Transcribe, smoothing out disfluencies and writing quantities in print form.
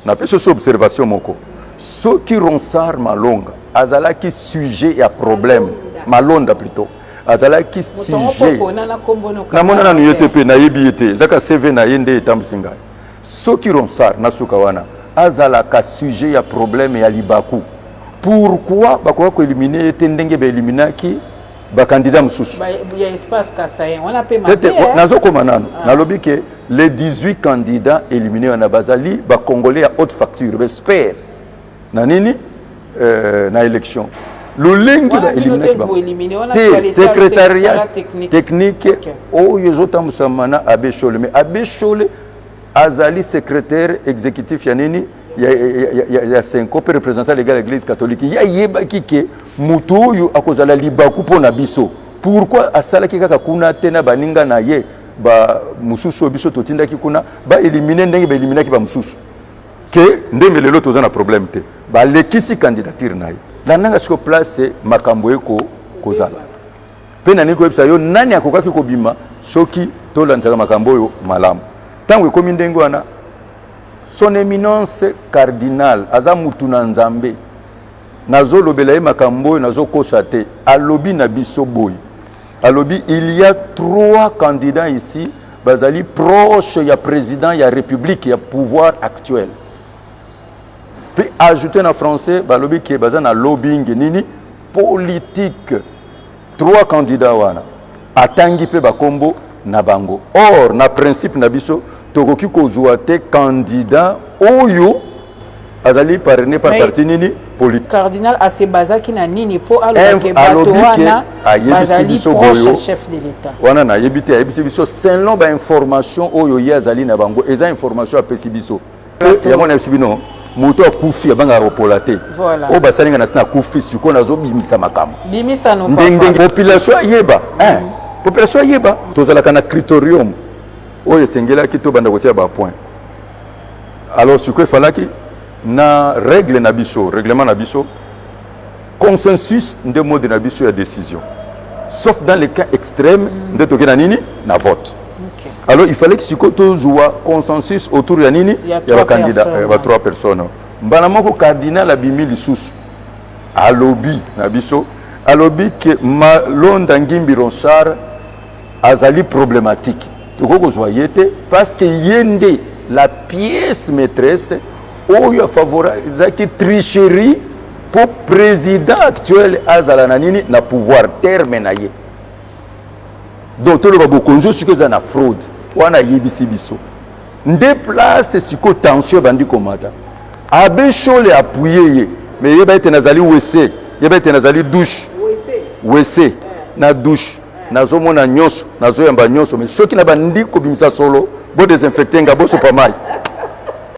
na pesa so observation moko soki Ronsard Malonga azalaki sujet ya problème Malonda plutôt azalaki sujet na mona na UTP na yebi zaka CV na yende etambusinga soki Ronsard na suka wana azalaka sujet ya problème ya Libaku pourquoi bakoka ko éliminer etendenge ba eliminaki ba candidat mususu ya espace Kasaye on a payé nazo komanano nalobi ke les 18 candidats éliminés na bazali ba congolais à haute facture j'espère na nini na élection le lengi ba éliminer secrétariat technique oyo zotambusamana Abbé Chole mais Abbé Chole azali secrétaire exécutif ya nini ya Senko représentant légal de l'église catholique ya yebaki ke mutu oyo akozala Libaku pona biso pourquoi asalaki kaka kuna tena baninga na ye ba mususu biso totindaki kuna ba éliminer ndenge ba éliminaki ba mususu ke ndenge lelo tozana problème te ba lekisi candidature na ye la nanga siko place makambo eko kozala pe nani ko ebisa yo nani akokaki kobima soki tolanzaka makambo oyo malamu tango ekomi ndenge wana son éminence cardinal aza mutu na nzambe nazo lobela ye makambo nazo kosa te alobi na biso boy alobi il y a 3 candidats ici bazali proche ya président ya république ya pouvoir actuel puis ajouter en français balobi ki baza na lobbying nini politique 3 candidats wana atangi pe bakombo na bango or na principe na biso tokoki kozwa te candidat oyo azali parrainé par parti nini politique cardinal asebazaki na nini po alobi bato wana bazali proche chef de l'état wana na yebite yebisi biso selon ba information oyo ye azali na bango eza information apesi biso yango na sibino moto akufi abanga ropola te o basalinga na sina kufi siko nazo bimisa makambo bimisa no ndenge population yeba population yeba tozalaka na criterium oyo sengela ki to banda kotia ba point alors ce que falaki na règle na biso règlement na biso consensus de mode na biso ya décision sauf dans les cas extrêmes de tokena nini na vote alors il fallait que siko to joua consensus autour ya nini ya ba candidat ba 3 personnes mbana moko cardinal abimi lisusu alobi na biso alobi que Malonda Ngimbi Ronsard azali problématique toko joyete parce que yende la pièce maîtresse oyo favorisaki tricherie pour président actuel azala na nini na pouvoir terme na ye donc tout le babokonjo siko za na fraude wana yebisi biso nde place siko tension bandi komata Abbé Chole appuyer ye mais yeba ete nazali wc yeba ete nazali douche wc na douche nazo mona nyonso nazo yamba nyonso mais soki na bandi ko bimisa solo bo désinfecter nga bo so pa mai